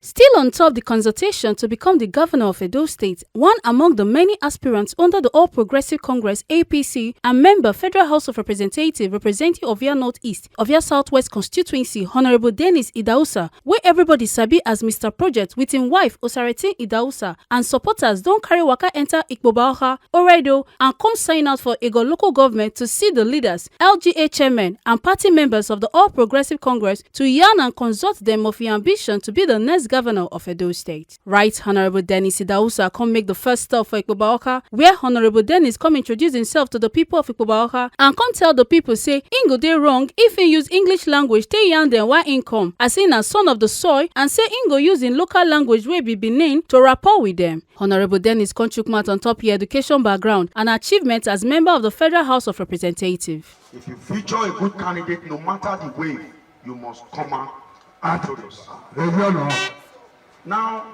Still on top the consultation to become the governor of Edo State, one among the many aspirants under the All Progressive Congress APC and member Federal House of Representatives representing Ovia Northeast, Ovia Southwest constituency, Honorable Dennis Idahosa, where everybody sabi as Mr. Project with him wife Osaretin Idahosa, and supporters don carry waka enter Ikpoba-Okha, Oredo, and come sign out for Egor local government to see the leaders, LGA chairmen, and party members of the All Progressive Congress to yarn and consult them of the ambition to be the next governor of Edo State. Right Honorable Dennis Idahosa come make the first stop for Ikpoba-Okha, where Honorable Dennis come introduce himself to the people of Ikpoba-Okha and come tell the people say he go dey wrong if he use English language tell yarn them why he come, as he na son of the soil, and say he go use in local language wey be Benin to rapport with them. Honorable Dennis come chook mouth on top your education background and achievement as member of the Federal House of Representatives. If you feature a good candidate, no matter the way, you must come out and introduce. Now,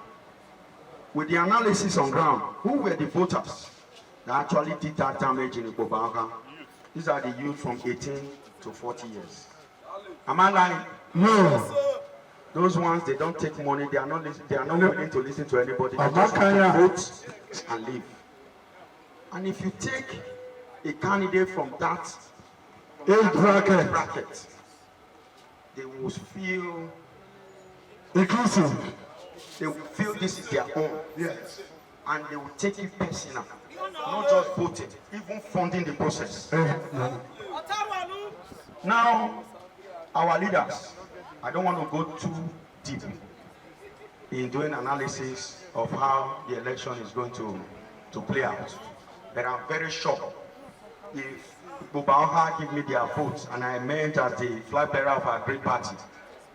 with the analysis on ground, who were the voters that actually did that damage in Ikpoba-Okha? These are the youth from 18 to 40 years. Am I lying? No. Those ones, they don't take money. They are not willing to listen to anybody. They just want to vote and leave. And if you take a candidate from that age bracket, they will feel inclusive. They will feel this is their own. Yes. And they will take it personal. Not just voting, even funding the process. Now, our leaders, I don't want to go too deep in doing analysis of how the election is going to play out. But I'm very sure if Ikpoba-Okha give me their votes and I emerge as the flag bearer of our great party,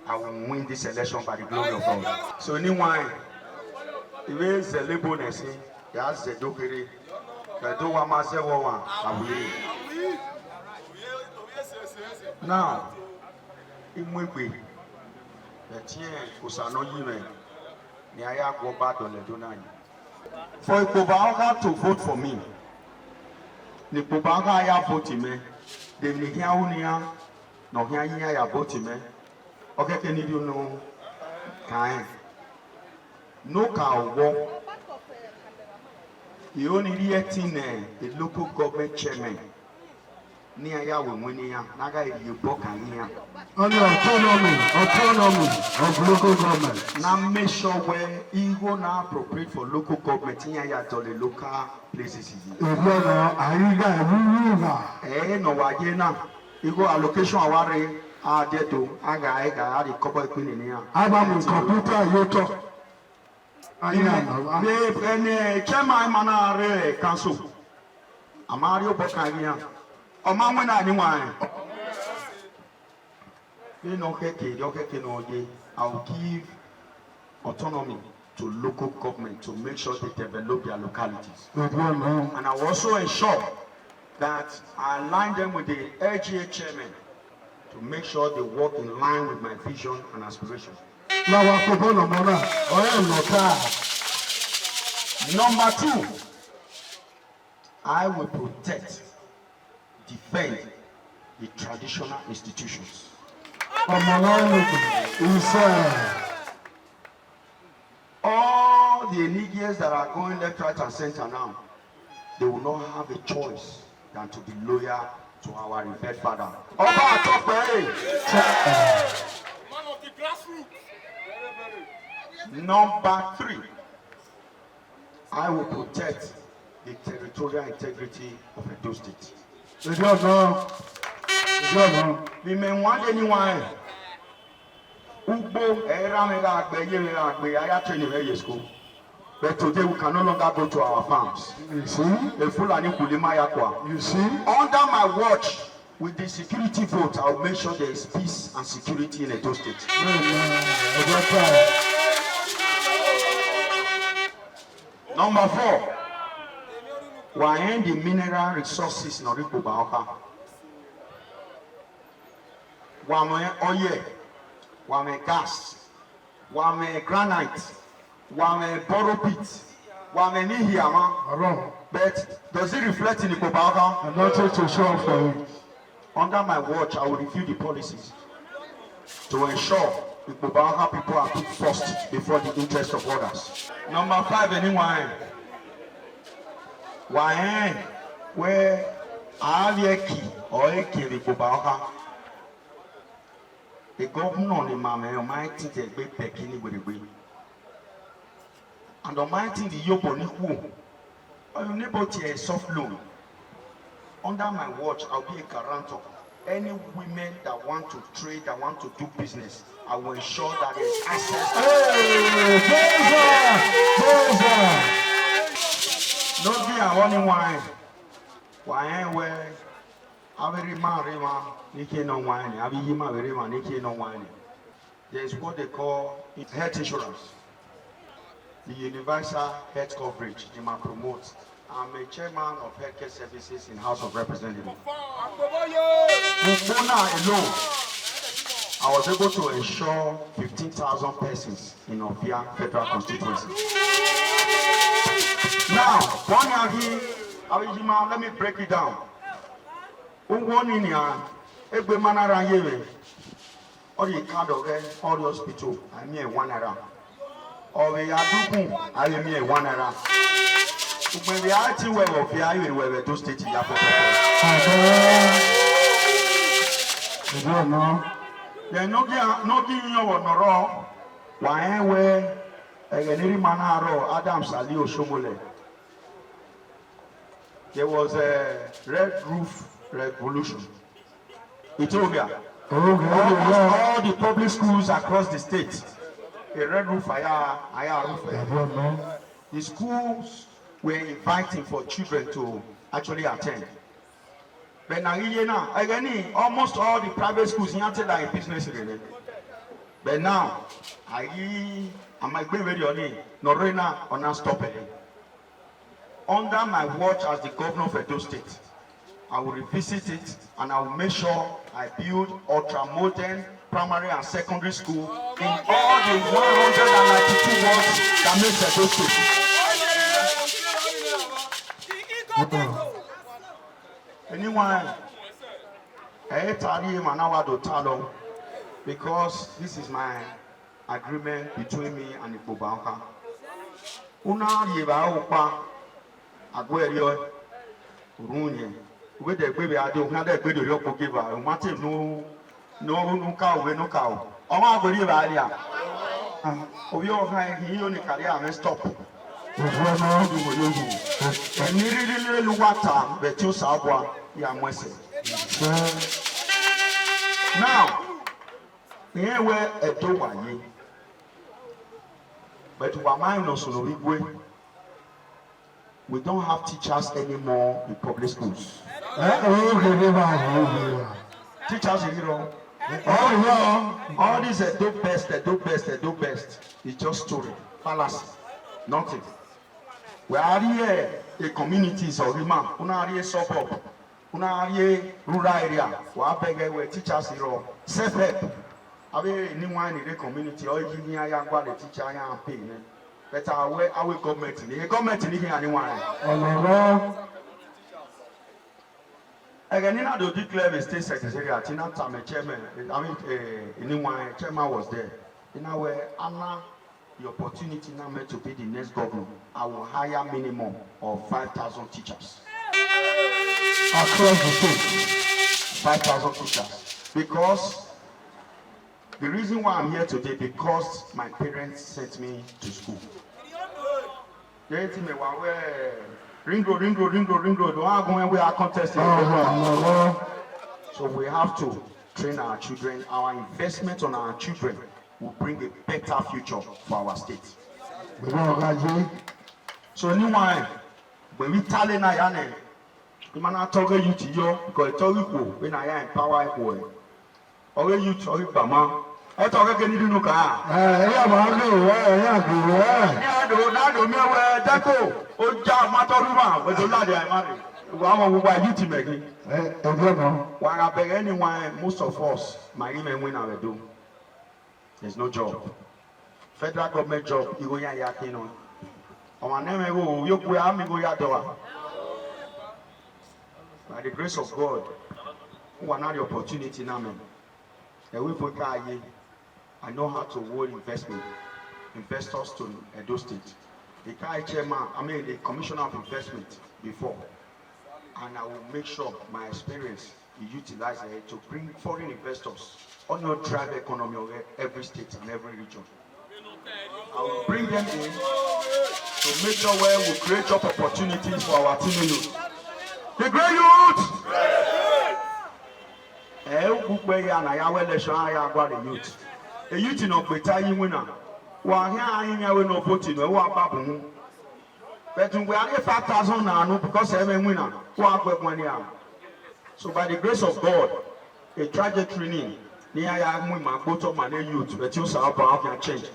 I will win this election by the glory of God. So anyone, if it's a label nessing, that's the dokere. The do one myself one, I will. Now, in Mwebe, the team Usano Yime, Niaya go back on the Dunai. For Ikpoba-Okha to vote for me, the Ikpoba-Okha ya vote me, the Nihiaunia, no Hiaya ya vote me. Okay, can you know? Kind. No cow walk. You only hear the local government chairman. Near ya when Naga you book and here. On autonomy of local government. Now make sure where you go now appropriate for local government in ya to the local places. No, wagena. You go allocation aware. There to aga the couple queen in here. I'm computer yoto. And chairman manare council. Amario Bokania. O mama na anyone. You know, I will give autonomy to local government to make sure they develop their localities. And I will also ensure that I align them with the LGA chairman to make sure they work in line with my vision and aspiration. Number 2, I will protect, defend the traditional institutions. All the Nigerians that are going left, right, and center now, they will not have a choice than to be loyal to our revered father. Number 3, I will protect the territorial integrity of Edo State. We may want anyone but today we can no longer go to our farms. You see? You see? Under my watch, with the security vote, I will make sure there is peace and security in Edo State. Number 4, we end the mineral resources in Ikpoba-Okha. Wame oil, wame gas, wame granite, wame borrow pit, wame nihiyama. But does it reflect in Ikpoba-Okha? I'm not to show for you. Under my watch, I will review the policies to ensure Ikpoba-Okha people are put first before the interest of others. Number 5, anyone. Why? Where Avieki or Eki Ikpoba-Okha? The governor on the Mame might think a big pekini with a way. And the mighty the Yoponi who are you able to a soft loan? Under my watch, I'll be a guarantor. Any women that want to trade, that want to do business, I will ensure that there is access. No be a only wine. Wine where I very man, Niki no wine. I be him very man, Niki no wine. There is what they call health insurance. The universal health coverage they might promote. I'm a chairman of healthcare services in House of Representatives. Alone, I was able to ensure 15,000 persons in Ofia federal constituency. Now, let me break it down. Every man around here, or the card of all the hospital, I mean 1 around. Or we are doing, I mean 1 around. When we are to where we were to state in Africa. They're not giving you no raw. Why, where a Manaro, Adam Salio Shomole. There was a red roof revolution. Ethiopia. All the public schools across the state. A red roof, the schools were inviting for children to actually attend. But now, again, almost all the private schools in are business related. But now, I might be very on Norena on not stop it. Under my watch as the governor of Edo State, I will revisit it and I will make sure I build ultra-modern primary and secondary school in all the 192 wards that makes Edo State. Anyone? Because this is my agreement between me and Ikpoba-Okha. Una yeba Agwerio Runye. With the baby, I don't have that video of Giver. Martin, no cow, no cow. Oh, I believe I am. Oh, you're high, he only carry and stop. And nearly water, but you saw Yamwese. Now, here were a domain. But we are minus on the way. We don't have teachers anymore in public schools. Teachers, all these do best. It's just story, fallacy, nothing. We are here a communities or women, we are here suburb, we are here rural area. We are begging where teachers here self-help. I mean, anyone in the community or even here, I am the teacher I am paying. But our government, the government in here anyone. Again, I do declare the state secretary at Tina Time chairman. I mean, anyone chairman was there. In our way, Anna, the opportunity now meant to be the next governor. I will hire minimum of 5,000 teachers across the state. 5,000 teachers, because the reason why I'm here today, because my parents sent me to school. They told me, ring road. Don't have going where our contest is. So we have to train our children. Our investment on our children will bring a better future for our state. So anyone, when we tell in Ayane, we might not talk you to you because it's all equal when I empower equal. Or you to Bama. I talk again in Nuka. Most of us, my email when I do. There's no job. Federal government job, you go yakin on. Our name you go by the grace of God, who are not the opportunity now. And we put I know how to hold investors to Edo State. The kari chairman, the commissioner of investment before. And I will make sure my experience is utilized to bring foreign investors on your drive economy of every state and every region. I will bring them in to make sure where we create job opportunities for our team youth. The great youth! Youth. A youth in Okpeta winner. While here I am no voting, we are babu. But we are 5,000 now because I'm a winner. So by the grace of God, a trajectory training near my bottom and a youth, but you shall have change.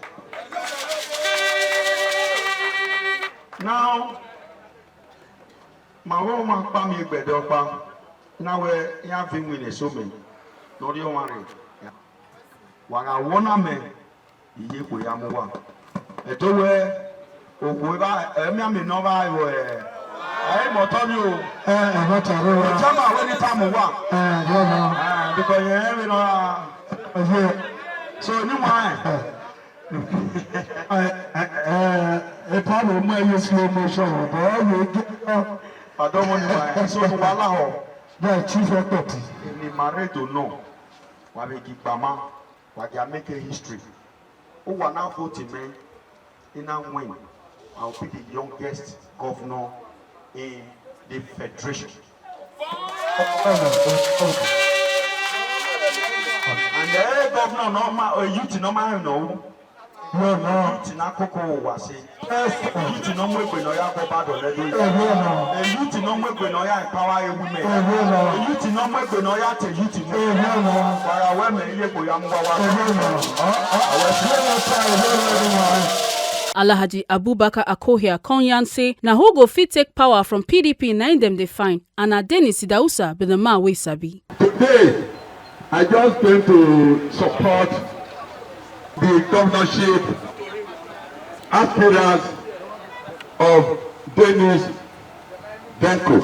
Now, my home and family bedopa. Now we have been winning so many. No, you worry. What I want me, you will have one. A two way, I'm you. So you mind. A part of my slow motion, I don't want to so to allow the chief of party. In Oredo, no. What make Ikpoba-Okha, what they are making history. Who are now voting men in a win. I'll be the youngest governor in the federation. And the governor, normal, youth, normal, no. No. Youth, na koko was it. Youth, no more when I go bad already. Youth, no more when I empower women. Youth, no more when I take youth. For our women, you go Alhaji Ikpoba-Okha Konyan say na who go fit take power from PDP na dem dey find, and na Dennis Idahosa be the man wey sabi. Today, I just came to support the governorship aspirants of Dennis Denko.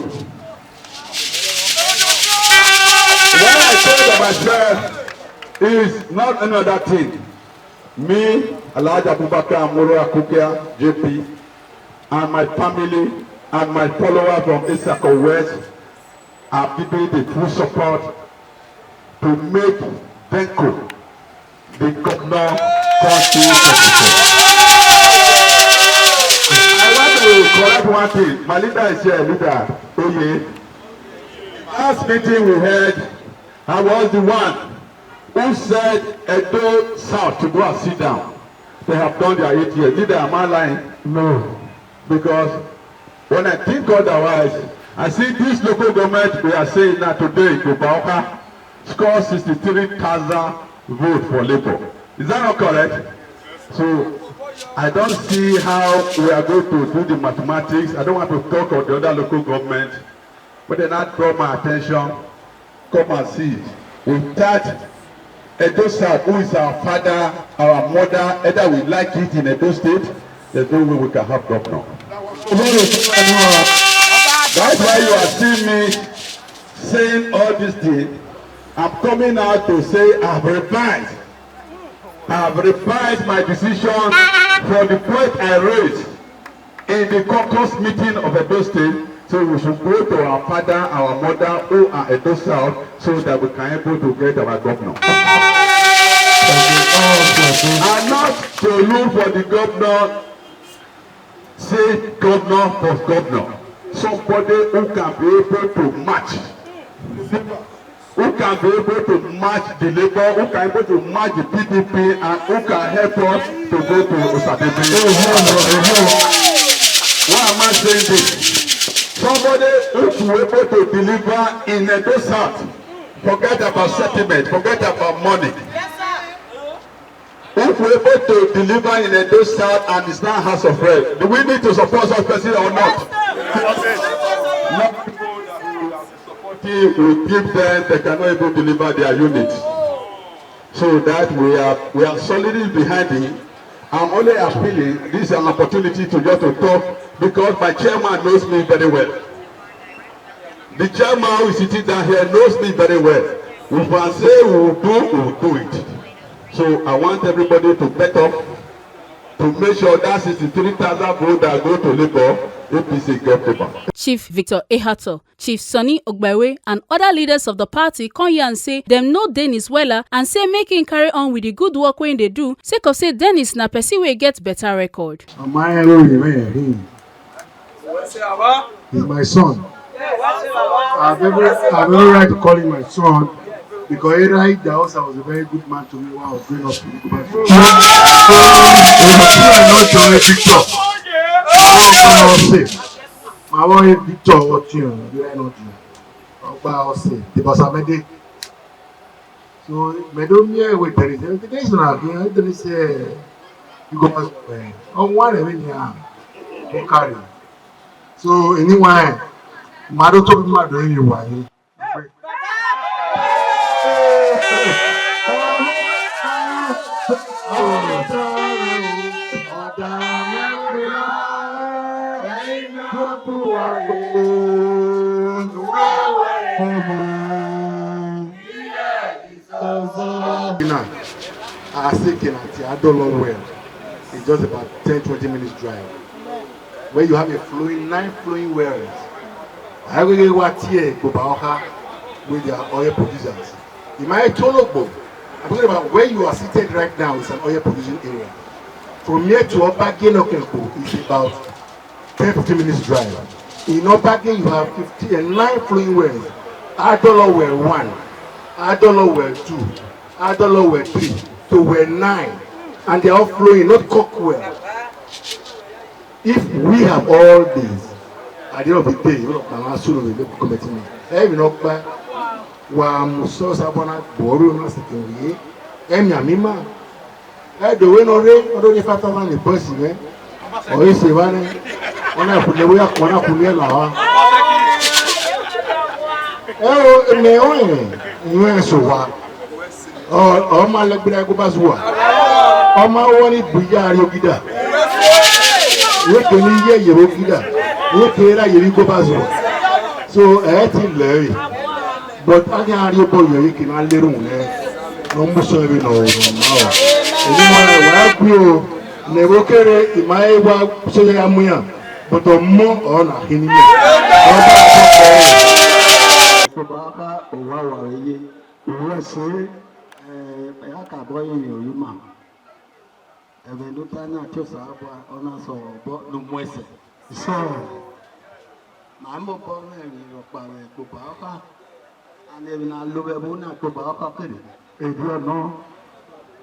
What I say about myself is not another thing. Me, Alhaji Ikpoba-Okha JP, and my family and my followers from Isako West are giving the full support to make Denko the governor country officer. I want to correct one thing. My leader is here, leader Oye. Last meeting we had, I was the one who said Edo South to go and sit down. They have done their 8 years. Leader, am I lying? No. Because when I think otherwise, I see this local government we are saying that today, Ikpoba-Okha scored 63,000 votes for Labour. Is that not correct? So I don't see how we are going to do the mathematics. I don't want to talk of the other local government, but then that draw my attention. Come and see it. Without Edo South, who is our father, our mother, either we like it in Edo State, there's no way we can have governor. That's why you are seeing me saying all these things. I'm coming out to say I've revised my decision for the point I raised in the caucus meeting of Edo State. So we should go to our father, our mother, who are Edo South, so that we can able to get our governor. And not to look for the governor, say governor for governor. Somebody who can be able to match. Who can be able to match the Labour, who can be able to match the PDP, and who can help us to go to Osadebe. Why am I saying this? Somebody who is able to deliver in Edo South, forget about settlement, forget about money. If we're able to deliver in Edo South and it's not House of Rep, do we need to support such person or not? Not people that we are supporting will give them, they cannot even deliver their units. So that we are solidly behind it. I'm only appealing, this is an opportunity to just to talk because my chairman knows me very well. The chairman who is sitting down here knows me very well. We can say we will do it. So I want everybody to bet up to make sure that 63,000 votes that go to Labour, APC get paper. Chief Victor Ehato, Chief Sonny Ogbewe, and other leaders of the party come here and say them know Dennis wella and say make him carry on with the good work wey they do, sake of say Dennis na person wey get better record. He's my son. I've every right to call him my son because Idahosa was a very good man to me while I was growing up in Ikpoba-Okha. My wife Victor, what you know, so Medomia with there is not here. There is a you go on one even here, kari. So anyway, Mado told me to anyway. I think I don't know where. It's just about 10-20 minutes drive. Where you have a 9 flowing wells. I will get what here Ikpoba-Okha with their oil producers. In my Tolobo, I'm talking about where you are seated right now is an oil producing area. From here to Okempo is about 10-15 minutes drive. In Opake you have 9 flowing wells. Adolo well 1, Adolo well 2, Adolo well 3, to well 9. And they are all flowing, not cock well. If we have all these, at the end of the day, you know, I'm assuming we will commit me. Every knockback, one so sabona, boru, no second, Emyamima. The way no rain, I don't have to find the person, eh? Or is it one? On a put the way up, one up in the law. Oh, me own, you ain't so what? Oh, my leg, but I go back to work. Oh, my one is Buya Yogida. You can hear Yogida. You can go back to work. So, I think, but I can't hear you can only room. No more serving or no. You never carry in my work, so I am here, but more on a him.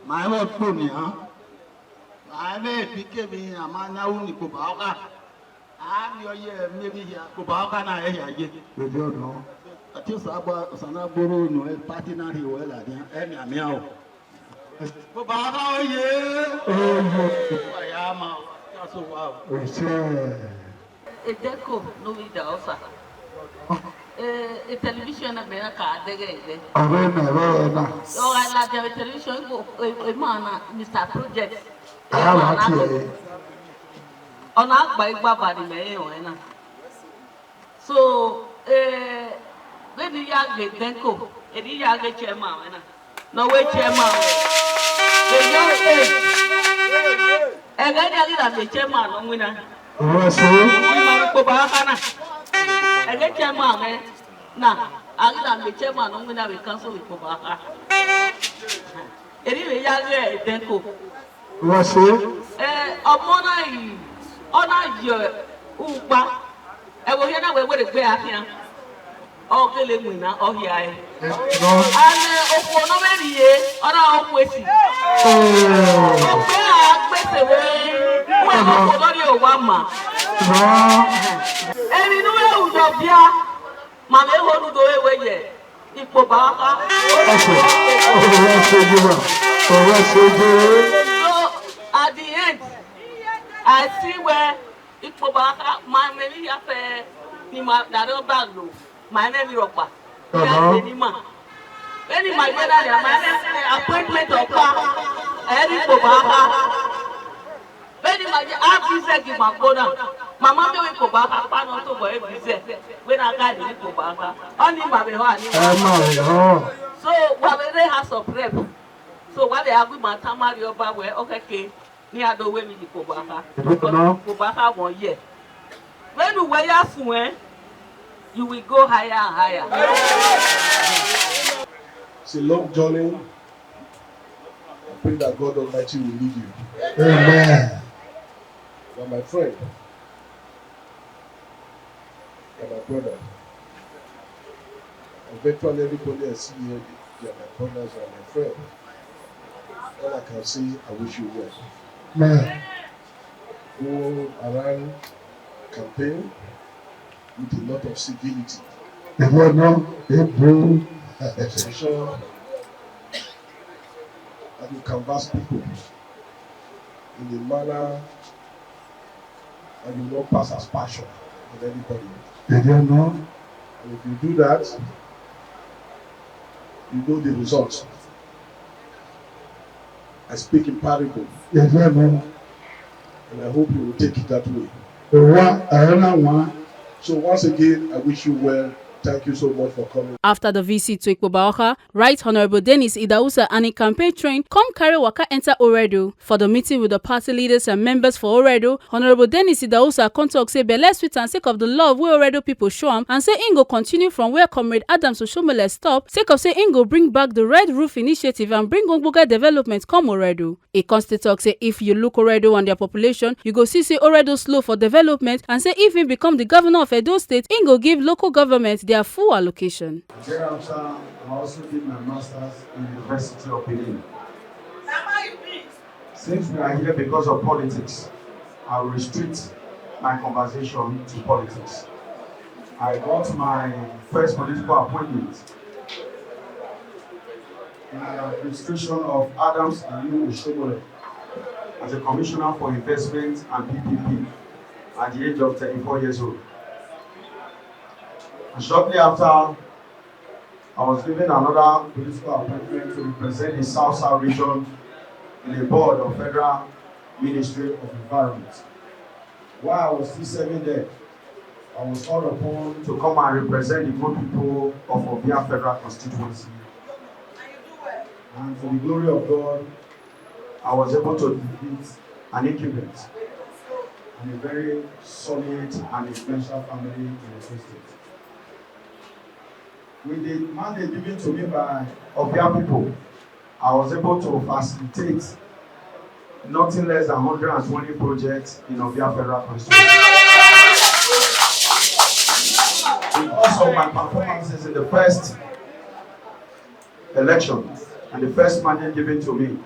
My old pony, huh? I may pick me a man now only Ikpoba-Okha. I'm your year, maybe here, Ikpoba-Okha, and I hear you don't know. I just about Sanaburu, no party not here, well, and I'm meow. Ikpoba-Okha, yeah. I am out. That's so wow. Egor, no Idahosa. A television America, they get it. Oh, I like the television, Mr. Project. On our bike, Baba, the so, when the young get Denko, and the young get chairman, no way chairman. The young age, and then I did a chairman on winner. I get chairman, now I get chairman on winner with council with Ikpoba-Okha. Anyway, young Denko. What's it? Honor your Uba. I will hear that way with a bear here. All the winner, all here. And for no many years, on our way. And you know, Mamma won't go away yet. Ikpoba-Okha. At the end, I see where Ikpoba-Okha, my name is my name is Ropa. Any my appointment of Ikpoba-Okha. Any my APC my brother. Mama me Ikpoba-Okha, not to go when I got Ikpoba-Okha. Only my so, what they have some rep. So So what they have with my tamari over where okay, near the way with Ikpoba-Okha. Ikpoba-Okha 1 year. When you wear phone, you will go higher and higher. It's a long journey. I pray that God Almighty will lead you. Amen. You are my friend. You are my brother. And virtually everybody I see here, you are my brothers, you are my friend. All I can say, I wish you well. Amen. Go around campaign with a lot of civility. Expression, and you canvass people in a manner and you not pass as passion with anybody. And if you do that, you know the results. I speak in parable. And I hope you will take it that way. So once again, I wish you well. Thank you so much for coming. After the visit to Ikpoba-Okha, Right Honorable Dennis Idahosa and a campaign train come carry waka enter Oredo. For the meeting with the party leaders and members for Oredo, Honorable Dennis Idahosa come talk say belle sweet and sake of the love wey Oredo people show am, and say im go continue from where Comrade Adams Oshomole stop, sake of say im go bring back the Red Roof Initiative and bring ogbonge development come Oredo. E come still talk say if you look Oredo and their population, you go see say Oredo slow for development, and say if im become the governor of Edo State, im go give local government their full allocation. Thereafter, I also did my master's in the University of Benin. Since we are here because of politics, I will restrict my conversation to politics. I got my first political appointment in the administration of Adams and Oshomole as a commissioner for investment and PPP at the age of 34 years old. And shortly after, I was given another political appointment to represent the South-South region in the board of Federal Ministry of Environment. While I was still serving there, I was called upon to come and represent the good people of Obia Federal Constituency. And for the glory of God, I was able to defeat an incumbent and a very solid and influential family in the state. With the mandate given to me by Obia people, I was able to facilitate nothing less than 120 projects in Obia Federal Constituency. Because of my performances in the first election and the first mandate given to me,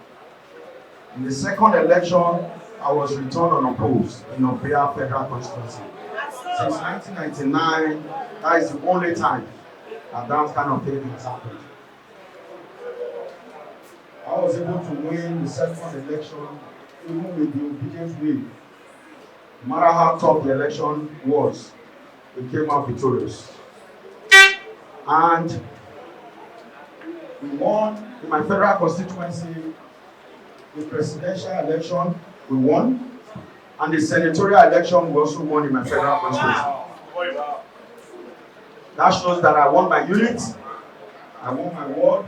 in the second election, I was returned unopposed in Obia Federal Constituency. Since 1999, that is the only time that kind of thing has happened. I was able to win the second election even with the obedient way. No matter how tough the election was, we came out victorious. And we won in my federal constituency, the presidential election, we won, and the senatorial election, we also won in my federal constituency. That shows that I won my unit, I won my ward,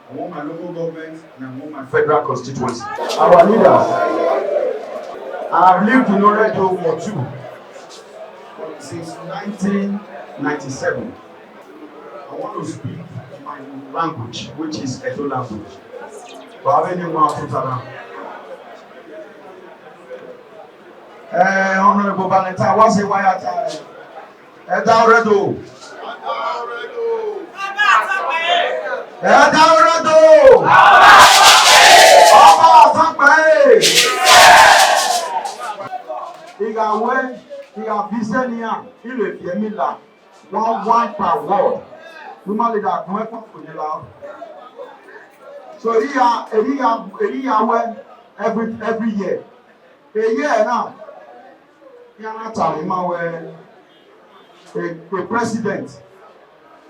I won my local government, and I won my federal constituency. Our leaders, I have lived in Oredo for since 1997. I want to speak my language, which is Edo language. Honorable Valentine, what's the wire time? Oredo. Oredo. One per word. So every year. A year now. A president.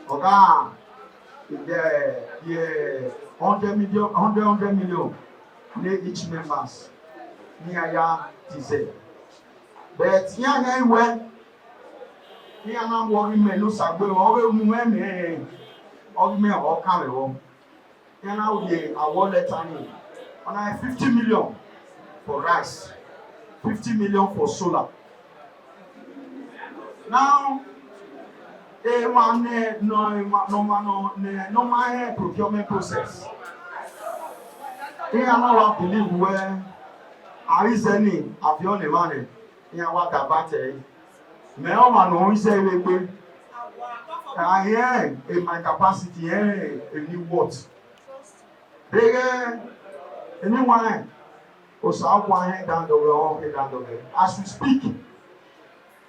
The 100 million each members. But when And now the award letter and I 50 million for rice, 50 million for solar. Now, no procurement process. Here now I believe where I is any of your money. Here what about it? Me o man no say we I hear in my capacity a new what. Anyone was out one down the road, down the way. As we speak,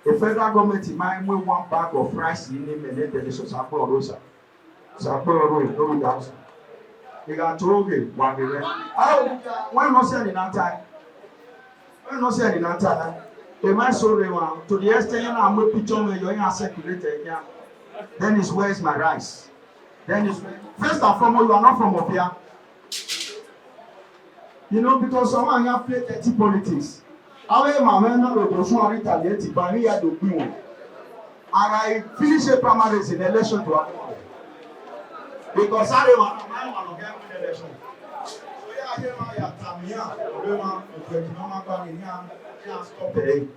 the federal government in mind will one bag of rice in him and then there is a Sapporo. Sapporo, no doubt. They got told him one day. Why not send in that time? Why not send in that time? They might so one to the extent I'm a picture where you're circulated. Then is where's my rice? Then is first and foremost, you are not from up here. You know, because someone here play dirty politics. I retaliate, but we are the queen. And I finish a primaries in election to happen. Because I don't want to get in election. So yeah, here I am stop it.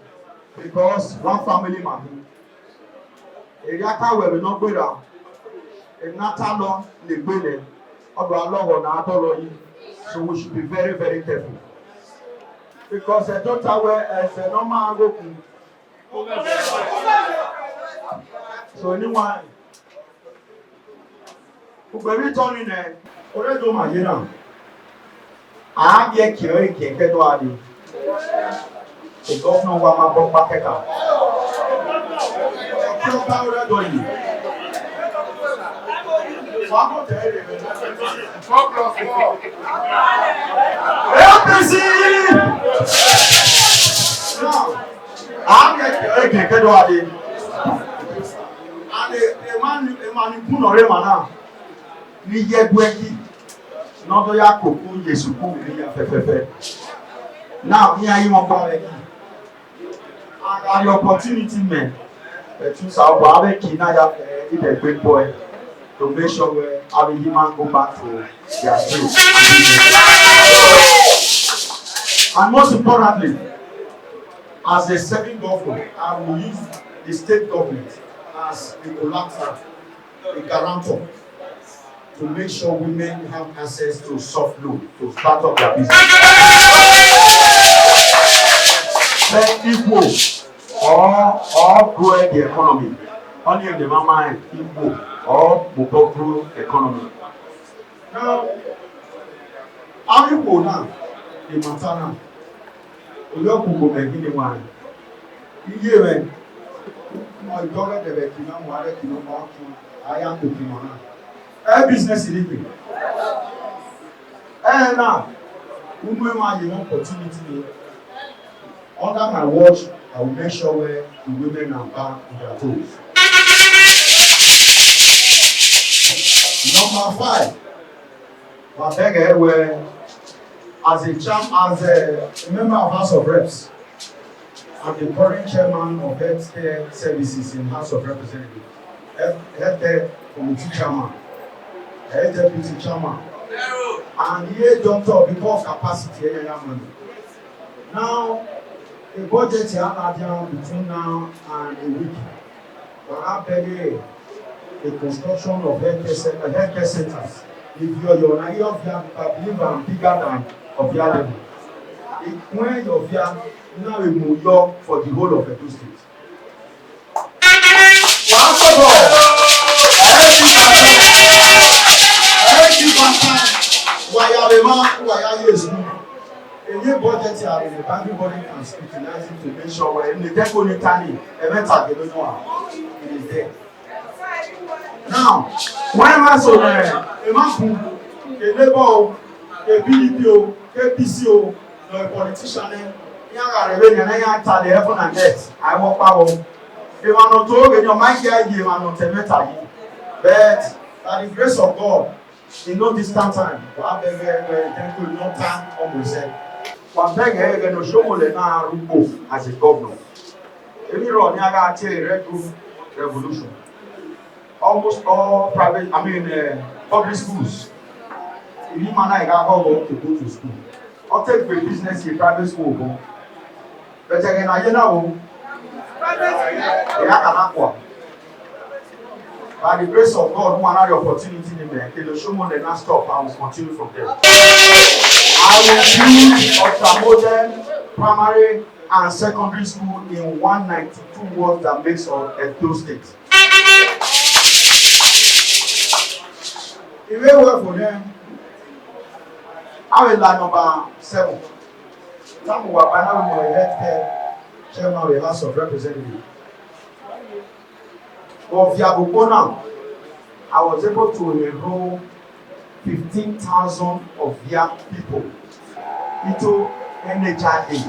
Because one family man. Eriaka will not go down. If not alone, the building, or the law or not all. So we should be very, very careful. Because a daughter where as a normal go. So anyone who be returning there, Oredo my year. I get carrying can't do adi. The governor wa ma bomb back out. APC! Now, I'm getting a and the man who knows him now, we get working. Not the Yaku, yes, now, here you are. And the opportunity, man. Choose our Babe Kina, a great boy, to make sure where our human go back to their place. And most importantly, as a serving government, I will use the state government as a collateral, a guarantor, to make sure women have access to soft loan to start up their business. Then equal or grow the economy. Only in the mama equal or grow economy. Now, how you go now? The matana. You have to go back in the one. You hear my daughter, the Bekina, Mare, Kino, I am the Kimona. A business is living. And now, women have an opportunity. Under my watch, I will make sure where the women are back on their toes. Number 5, I beg where as a member of House of Reps, I'm the current chairman of healthcare services in House of Representatives, healthcare committee chairman, health deputy chairman, and here doctor because capacity. Now, the budget is between now and a week. But I beg the construction of healthcare centers. If you're naive of your believe I'm bigger than of your level. When you're now we move for the whole of Edo State. Any budget here, everybody can scrutinize it to make sure when the deco Italy, events are going on, it is there. Now, when I saw a labor, a BDPO, a PCO, a politician, young Arabian, and I tell the heaven and earth, I walk out. They were not told in your mind, you are not a better. But by the grace of God, in no distant time, we have no time almost. One beg no show as a governor. Every run a Red Room revolution. Almost all public schools if you man I got go to school, or take the business in private school, but again, I know, by the grace of God, who had the opportunity in there, they show me the last stop. I will continue from there. I will do ultramodern primary and secondary school in 192 wards that makes of Edo State. If they work for them, I will like number 7. Some were by now in the healthcare chairman of the House of Representatives. Of Yabukona, I was able to enroll 15,000 of their people into NHIA.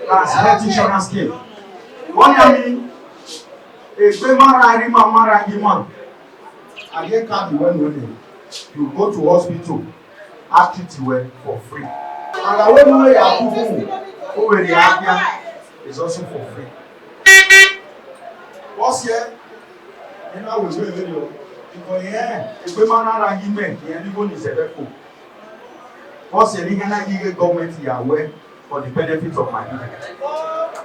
That's health insurance scheme. What I mean is, I get card when you go to hospital, I treat you for free. And I went away over the area is also for free. What's here? You know, we will video because here, if we man are argument, here you go is a level. What's here? You can give government here aware for the benefit of my people.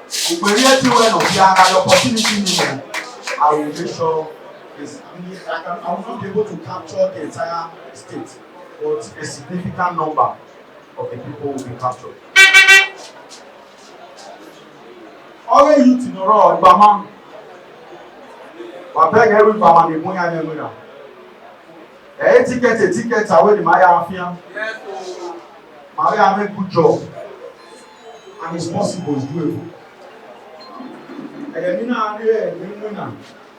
If we really want to have the opportunity, I will make sure I will not be able to capture the entire state, but a significant number of the people will be captured. All you to know, Obama. I beg every farmer to bring an email. A ticket, I will my affair. Maria make good job, and it's possible, it's doable.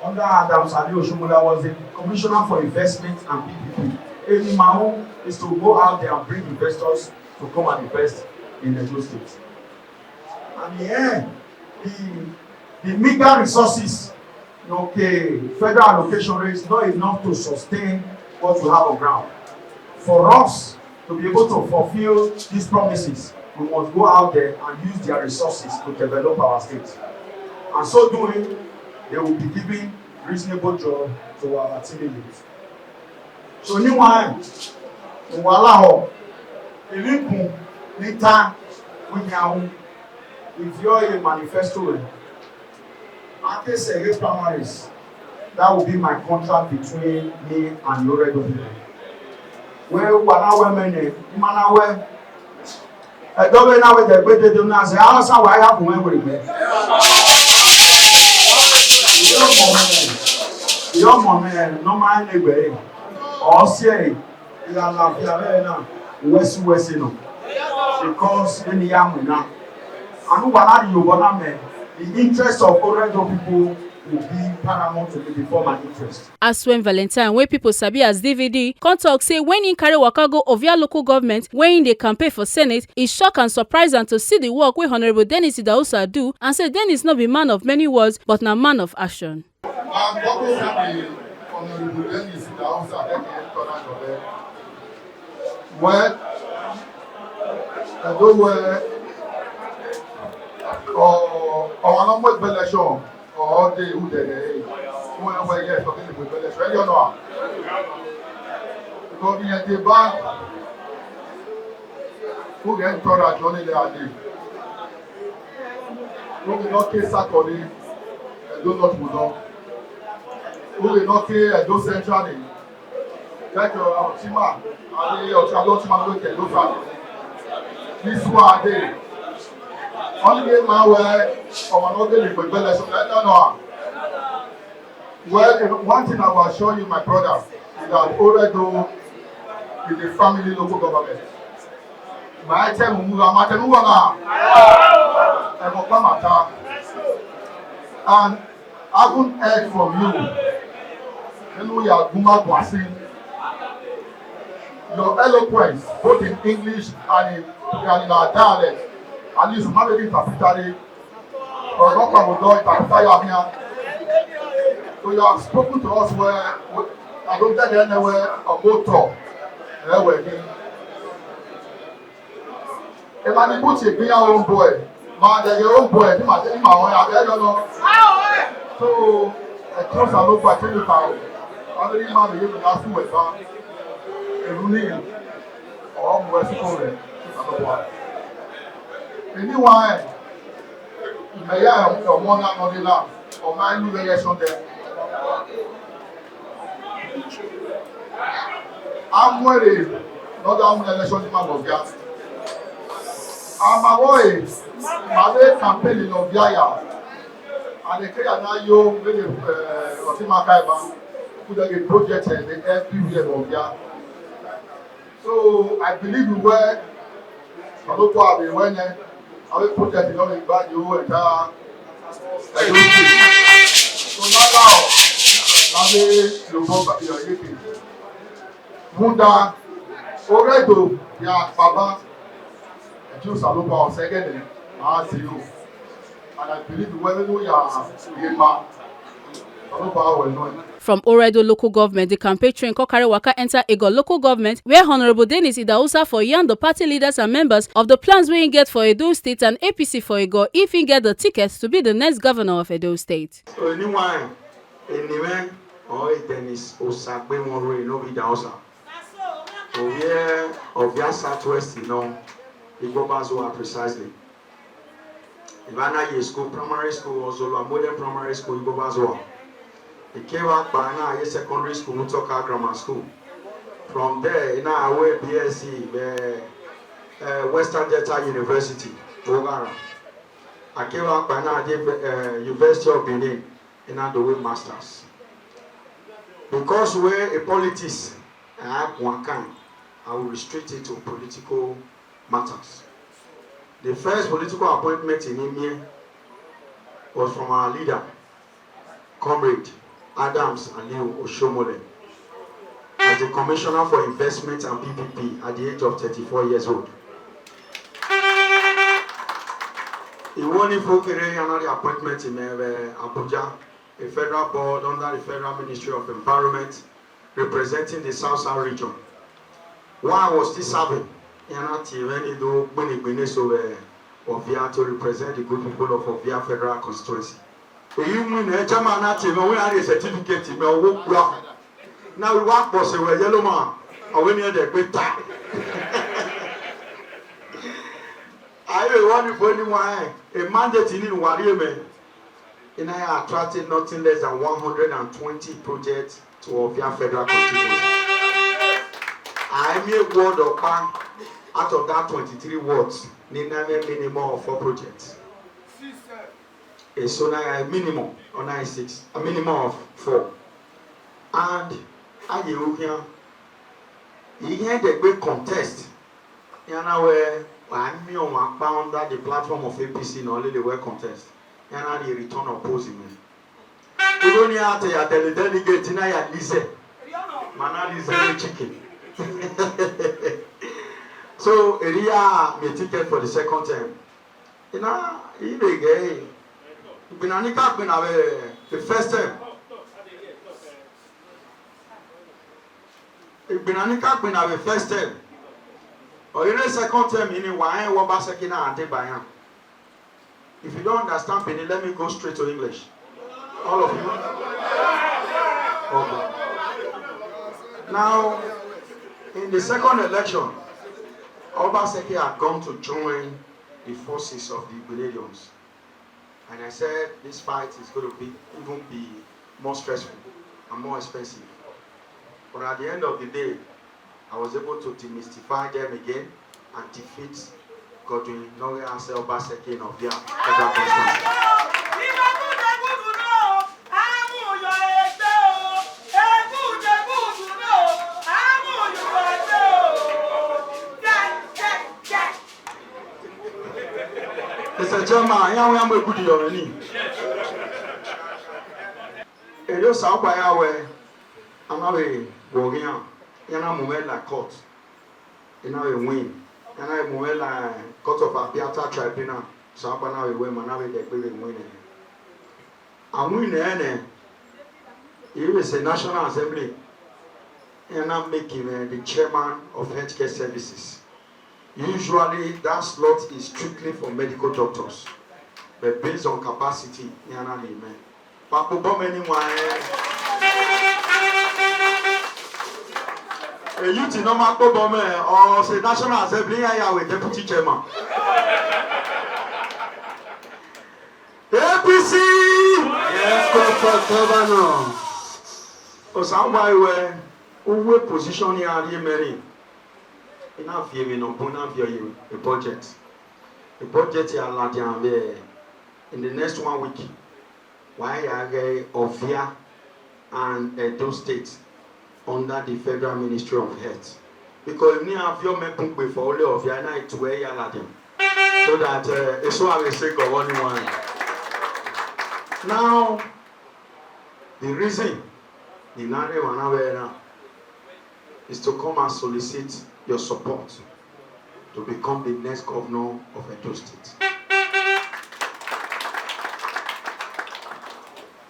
Under Adams Adeoshumula was the Commissioner for Investment and PPP. Any man is to go out there and bring investors to come and invest in the state. And yeah, the meager resources. Okay, federal allocation rate is not enough to sustain what we have on ground. For us to be able to fulfill these promises, we must go out there and use their resources to develop our state. And so doing, they will be giving reasonable job to our teammates. So, new one, we allow if you're a manifesto. I can say primaries. That will be my contract between me and Oredo people. Well, when I went in, I don't know what the better do now. Say, how some I have to win with me. Your mom, no man, anyway. Or say, you are not here West, because in the young now. And what are you gonna make? The interest of Oredo people will be paramount to me before my interest. As when Valentine, where people sabi as DVD, come talk say when in carry waka go of your local government, when they campaign for Senate, it's shock and surprising to see the work where Honorable Dennis Idahosa do, and say Dennis not be man of many words, but now man of action. Honorable Dennis Idahosa well, I don't wear or number election or they who they when we get talking about election you know because we at the bank who get product only there are who will not case Saturday and do not move on who will not case those centrally like our Chima and your Chima look at those this one day only man where our northern people election no. Well, one thing I will assure you, my brother, is that Oredo is a family local government. My item and I haven't heard from you. Your eloquence, both in English and in our dialect. At least you have a interpreter. Or not from interpreter. So you have spoken to us where I don't tell you anywhere or go talk. If I put you be your own boy, man, they're your own boy. You might tell my own. I don't know. So a close and look at you. I don't even know if you ask you Erunia, or West Korea, anyone, may I have one on the land, or my new election there. I'm ready, not that election in my book. I'm away, my campaign in Obiaya, and the Kaya yo, with the Rotima Kaiba, put a project everywhere in Obiaya. So I believe we were, I don't know when I will put that in all the bad you and so now, Munda, Oredo, ya Baba, and you Salopa on second, I see you. And I believe whether you are Yema, Salopa will know. From Oredo local government, the campaign train kari waka enter Egor local government, where Honorable Dennis Idahosa for yarn the party leaders and members of the plans we get for Edo State and APC for Egor if he get the tickets to be the next governor of Edo State. So anyone, anyway, or Dennis Osagbe Monroe, no Idahosa. So here of your southwest, Ikpoba-Okha precisely. Ivana school, primary school, also modern primary school, Ikpoba-Okha. He came out by now a secondary school, Mutoka Grammar School. From there, in our way BSc, Western Delta University, Ogara. I came out by now University of Benin, in the way masters. Because we're a politics, I have one kind. I will restrict it to political matters. The first political appointment in India was from our leader, Comrade Adams Aliu Oshomole, as the Commissioner for Investment and PPP at the age of 34 years old. He won another appointment in Abuja, a federal board under the Federal Ministry of Environment, representing the South region. While I was still serving, Ovia to represent the good people of Ovia Federal Constituency. Now we work for a yellow man, or when you're the great time. I want to anyone a mandate in Wariame. And I attracted nothing less than 120 projects to Ovia Federal Constituency. I made word of bank out of that 23 words, minimum of 4 projects. So now a minimum or 96, a minimum of 4. And I hear the great contest. You know I'm under the platform of APC and only the way contest. You know the return opposing me. You don't have to delegate in a lise. Man, lise chicken. So Elia me ticket for the second term. You know, he be gay. Binanika been the first term. Binanika been the first term. Or in the second term, in why waba sekina ante bayan. If you don't understand Benin, let me go straight to English. All of you. Okay. Now, in the second election, Obaseki had gone to join the forces of the Grenadians. And I said, this fight is going to even be more stressful and more expensive. But at the end of the day, I was able to demystify them again and defeat Godwin Nore and Obaseki of their federal constituency. Mr. Chairman, I am a good young. It is out by our way. I'm away, Bogia, and I'm like court. And I win. And I move like court of Apiata tribunal. So I'm now a woman, now they will win. I'm winning. He is a National Assembly. And I'm making the chairman of healthcare services. Usually that slot is strictly for medical doctors, but based on capacity, A youth in normal or say National Assembly here with Deputy Chairman. APC! Yes, Governor. Or somewhere where position here are you marrying? Enough here, no, a budget. The budget here are in the next 1 week. Why are they Ovia and Edo State under the Federal Ministry of Health? Because we have your men before all of Yana to where you are them. So that it's so I will say of only one. Now, the reason the Nare is to come and solicit your support to become the next governor of Edo State.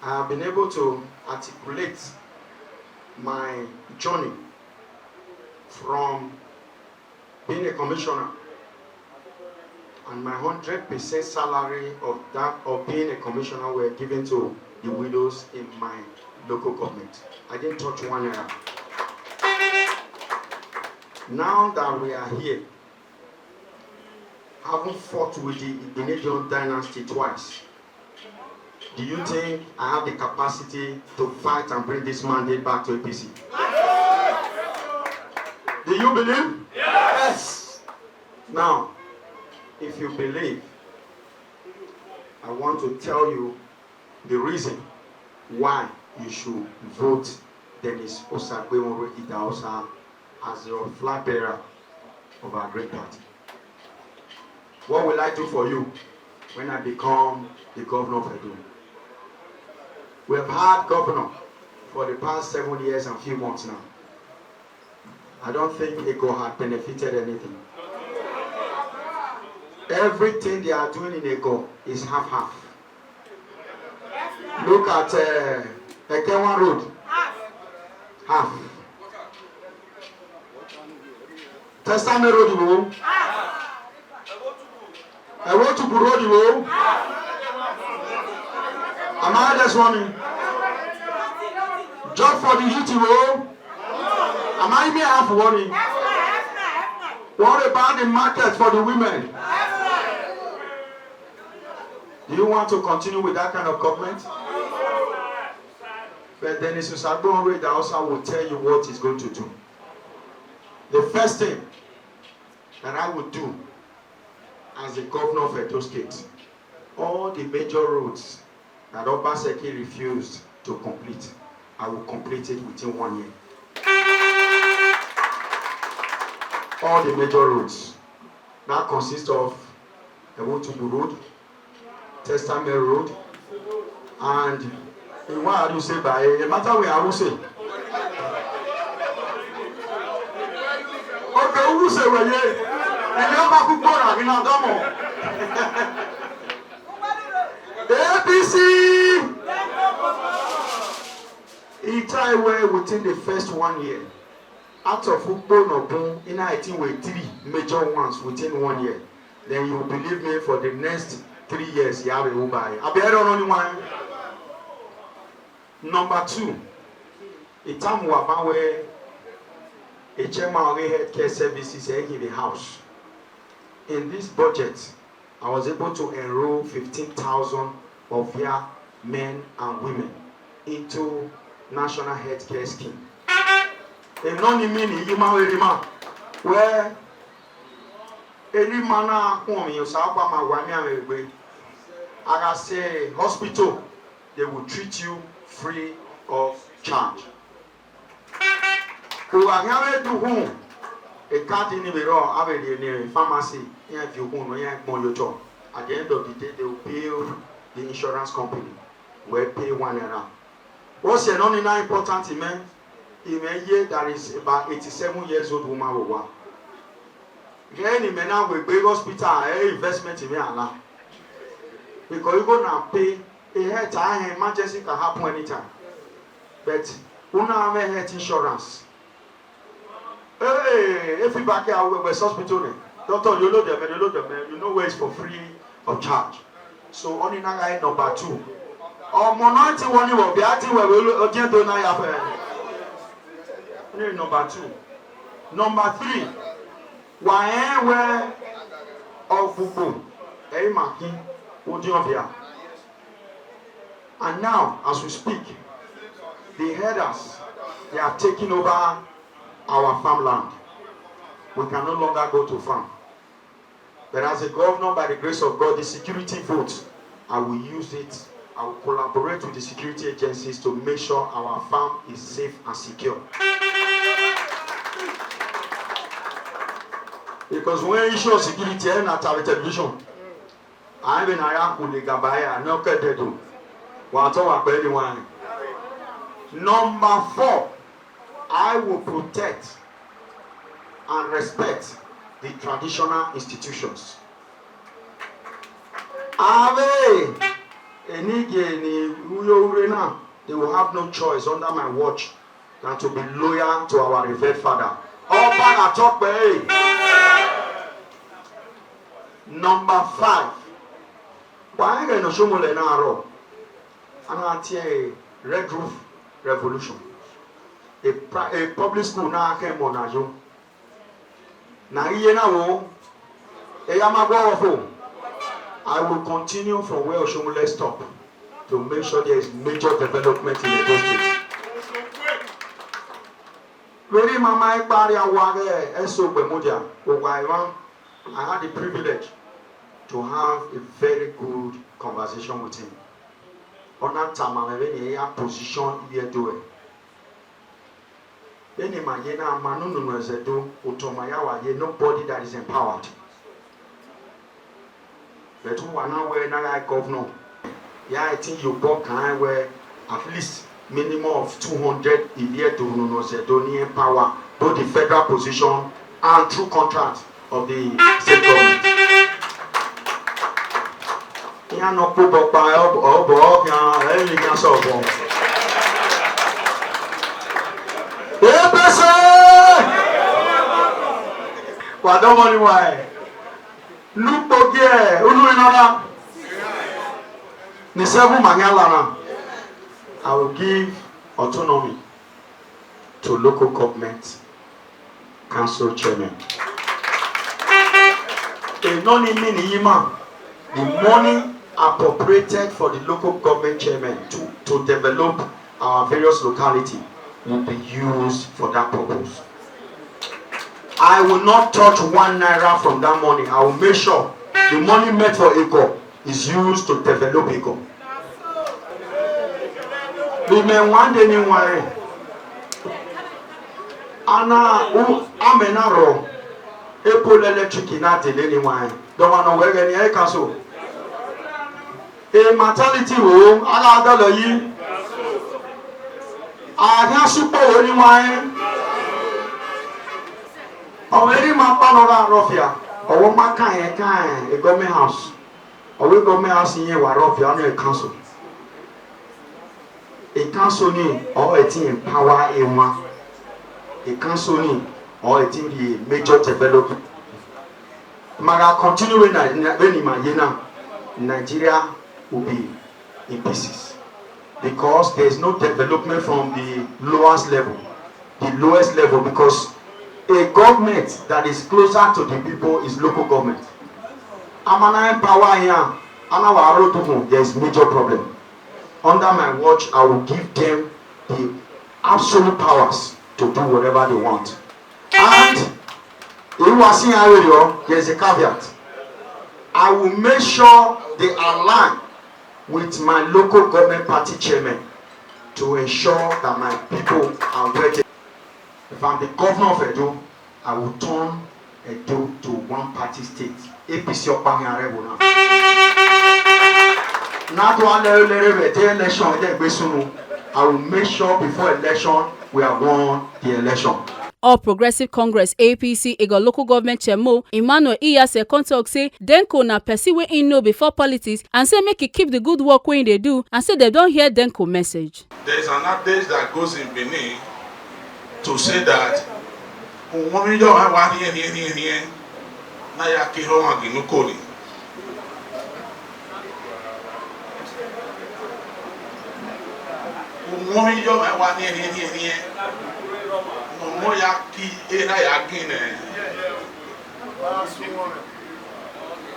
I have been able to articulate my journey from being a commissioner and my 100% salary of being a commissioner were given to the widows in my local government. I didn't touch one naira. Now that we are here, having fought with the Igbo dynasty twice, do you think I have the capacity to fight and bring this mandate back to APC? Do you believe? Yes. Now, if you believe, I want to tell you the reason why you should vote Dennis Osagbeonro Idahosa as your flag bearer of our great party. What will I do for you when I become the governor of Edo? We have had governor for the past 7 years and few months now. I don't think Egor had benefited anything. Everything they are doing in Egor is half-half. Look at Ekewan Road. Half. Testament Road, you know. I want to Road, you know. Am I just running? Job for the youth, you know. Am I even half warning? What about the market for the women? Do you want to continue with that kind of government? But Dennis Osagbeonro Idahosa will tell you what he's going to do. The first thing that I would do as the governor of Edo State, all the major roads that Obaseki refused to complete, I will complete it within 1 year. All the major roads. That consists of Ewotubu Road, Testament Road, and what do you say by a matter where I will say? Okay, who say well, yeah? And you're back to Bora, in Adamo. APC! He tried well within the first 1 year. Out of football no boom, in I think we 3 major ones within 1 year. Then you believe me for the next 3 years, you have a Ubai. I'll be only one. Number 2, a time where a chairman of healthcare services in the house. In this budget, I was able to enroll 15,000 of your men and women into national healthcare scheme. A non-meaning where any man I say hospital, they will treat you free of charge. Who are going to whom a card in the pharmacy, if you won't your job. At the end of the day, they will pay the insurance company, will pay 1 naira. What's the only now important man? In a year that is about 87 years old woman will work. Then in now with big hospital, investment in me Allah. Because you're gonna pay a health emergency can happen anytime. But you have a health insurance. Hey, if you back here with hospital, doctor, you know them, you know where it's for free of charge. So only now number 2. Or minority one will be acting where we will get to now. Number 2. Number 3, where of Fubu, Maki, Odiovia. And now, as we speak, the herders, they are taking over our farmland. We can no longer go to farm. But as a governor, by the grace of God, the security vote, I will use it. I will collaborate with the security agencies to make sure our farm is safe and secure. Because when you show security on television, I'm in Ayaku, the Gabaya, no Kededu. Number 4, I will protect and respect the traditional institutions. They will have no choice under my watch than to be loyal to our revered father. Number 5, why are you not showing a red roof revolution? A public school now came on a young. I will continue from where Oshomole stopped to make sure there is major development in Edo State. Really, Mama I had the privilege to have a very good conversation with him. On that time, I'm in a position here doing. Nobody that is empowered. But who are now wearing a governor? Yeah, I think you bought kind where at least minimum of 200 a year to empower both the federal position and through contract of the state government. Yeah, no people buy up or any cancer. Well, don't worry why. Look again. I will give autonomy to local government council chairman. The money appropriated for the local government chairman to develop our various localities will be used for that purpose. I will not touch 1 naira from that money. I will make sure the money meant for Egor is used to develop Egor. We may want anyone. Anna, Amenaro, Apple Electric in that anyone. Don't want to work any castle. A maternity home, another year. I have super anyone. Already my panora Rofia, or my kind, a government house, or we government house in here, Rofia, under a council. A council need or a team power in one. A council need or a team the major development. Maga continue in Nigeria will be in pieces because there is no development from the lowest level, because a government that is closer to the people is local government. Amana power here, there is major problem. Under my watch, I will give them the absolute powers to do whatever they want. And there's a caveat. I will make sure they align with my local government party chairman to ensure that my people are ready. If I'm the governor of Edo, I will turn Edo to one party state. APC Okpa. Not one election, I will make sure before election we have won the election. All Progressive Congress APC Egor local government chairman Emmanuel Iyase talk say Denko na person wey in know before politics and say make e keep the good work wey they do and say they don't hear Denko message. There is an update that goes in Benin to say that na ya kihoma ginukoli.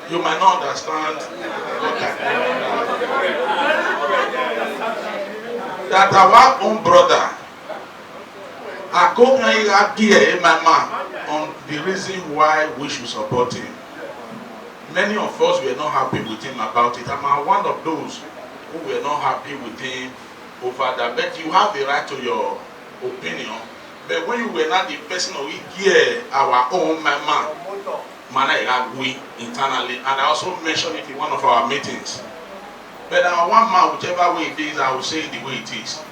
You might not understand what I mean. That our own brother, I go here, my man, on the reason why we should support him. Many of us were not happy with him about it. I'm one of those who were not happy with him over that. But you have the right to your opinion. But when you were not the person who hear our own my man, we internally, and I also mentioned it in one of our meetings. But one man, whichever way it is, I will say it the way it is.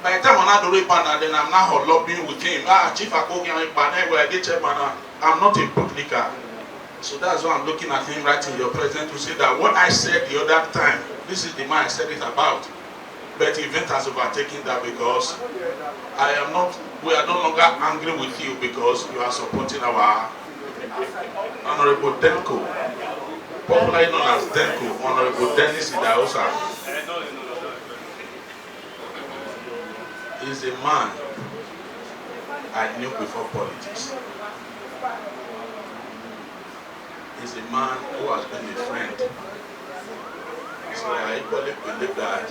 By the time I'm not doing partner, then I'm not lobbying with him. Chief Akogi, I'm not a bootlicker. So that's why I'm looking at him right in your presence to say that what I said the other time, this is the man I said it about. But the event has overtaken that because we are no longer angry with you because you are supporting our Honorable Denko, popularly known as Denko, Honorable Dennis Idahosa. He's a man I knew before politics. He's a man who has been a friend. So I equally believe that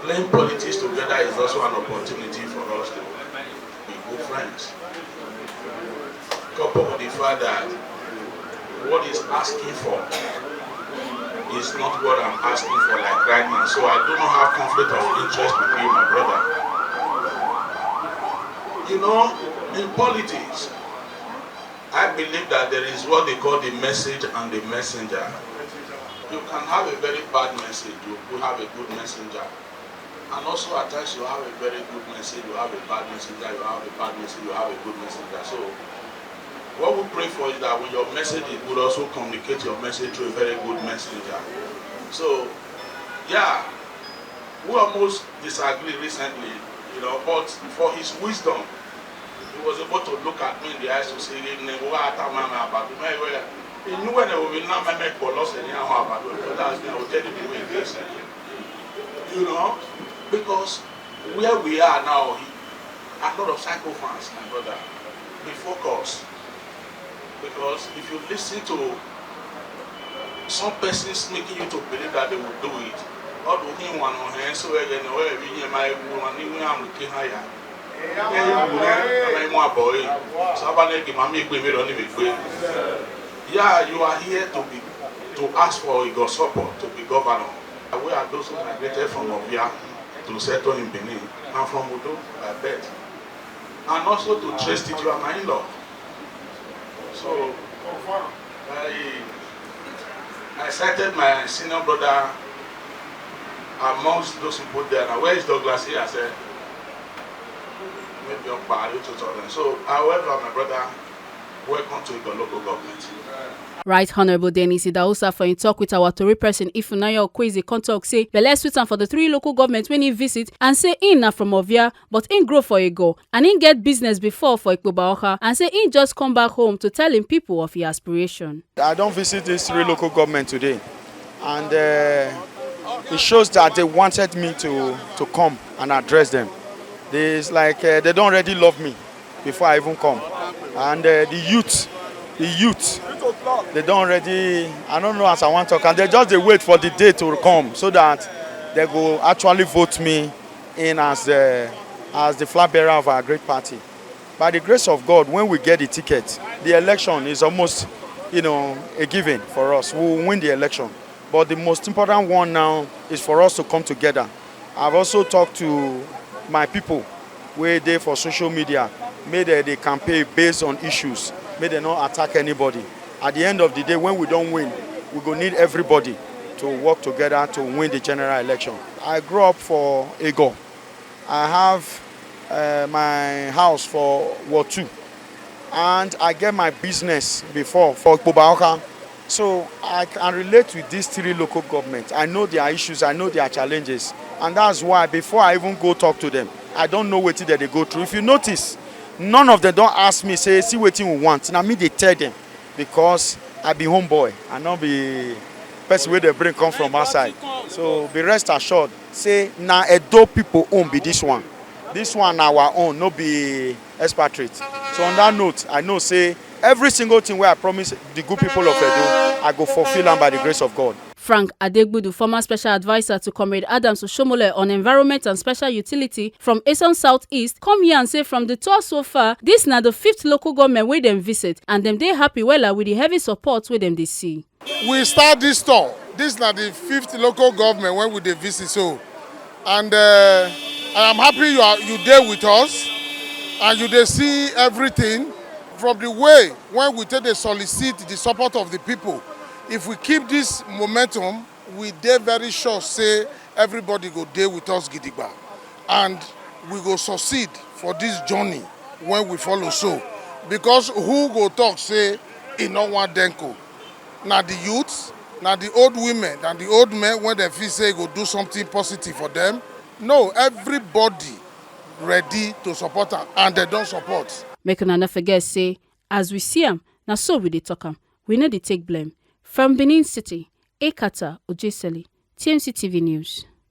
playing politics together is also an opportunity for us to be good friends. Coupled with the fact that what he's asking for is not what I'm asking for like right now. So I do not have conflict of interest with you, my brother. You know, in politics, I believe that there is what they call the message and the messenger. You can have a very bad message, you have a good messenger. And also at times you have a very good message, you have a bad messenger, you have a bad message, you have a good messenger. So what we pray for is that when your message is good, also communicate your message to a very good messenger. So yeah, we almost disagreed recently, you know, but for his wisdom, he was able to look at me in the eyes to say, he knew when they will not make for loss anyhow about it, but that's now tell you the way it is. You know, because where we are now, a lot of psychophants, my brother, be focused. Because if you listen to some persons making you to believe that they will do it, or do him one on hand, so again, wherever you might want to be higher. Yeah, you are here to ask for Egor support to be governor. We are those who migrated from Ovia to settle in Benin, and from Udo by birth, and also to trace it. You are my in-law. So I cited my senior brother amongst those people there. Now, where is Douglas here? I said, maybe on Bali to tell them. So, however, my brother, welcome to the local government. Right Honorable Dennis Idahosa for in talk with our Tory person Ifunanya Okwezi contact say belle sweet am for the 3 local governments when he visit and say in na from Ovia but in grow for Egor and in get business before for Ikpoba-Okha and say in just come back home to tell him people of his aspiration. I don't visit these 3 local governments today, and it shows that they wanted me to come and address them. It's like they don't already love me before I even come, and the youth, they don't already, I don't know as I want to talk, and they just they wait for the day to come so that they will actually vote me in as the flag bearer of our great party. By the grace of God, when we get the ticket, the election is almost, a given for us. We will win the election. But the most important one now is for us to come together. I've also talked to my people where they for social media, made they campaign based on issues, may they not attack anybody. At the end of the day, when we don't win, we're going to need everybody to work together to win the general election. I grew up for Egor. I have my house for Ward 2. And I get my business before for Ikpoba-Okha. So I can relate with these 3 local governments. I know their issues, I know their challenges. And that's why before I even go talk to them, I don't know what they go through. If you notice, none of them don't ask me, say, see what you want. Now me, they tell them. Because I be homeboy, I not be person where they bring come from outside. So be rest assured, say now Edo people own be this one. This one our own, no be expatriate. So on that note, I know say every single thing where I promise the good people of Edo, I go fulfill them by the grace of God. Frank Adegbudu, former special advisor to Comrade Adams Oshomole on environment and special utility from Eson Southeast, come here and say from the tour so far, this na the 5th local government where them visit, and them they happy well with the heavy support where them they see. We start this tour. This is not the 5th local government when we dey visit, so, and I am happy you there with us, and you dey see everything from the way when we take the solicit the support of the people. If we keep this momentum, we dey very sure say everybody go dey with us gidigba, and we go succeed for this journey when we follow so. Because who go talk say e no want denko? Na the youths, na the old women and the old men when they feel say go do something positive for them. No, everybody ready to support am, and they don't support. Make una no forget say, as we see am, na so we dey talk am. We no dey take blame. From Benin City, Ekata Ojeseli, TMC TV News.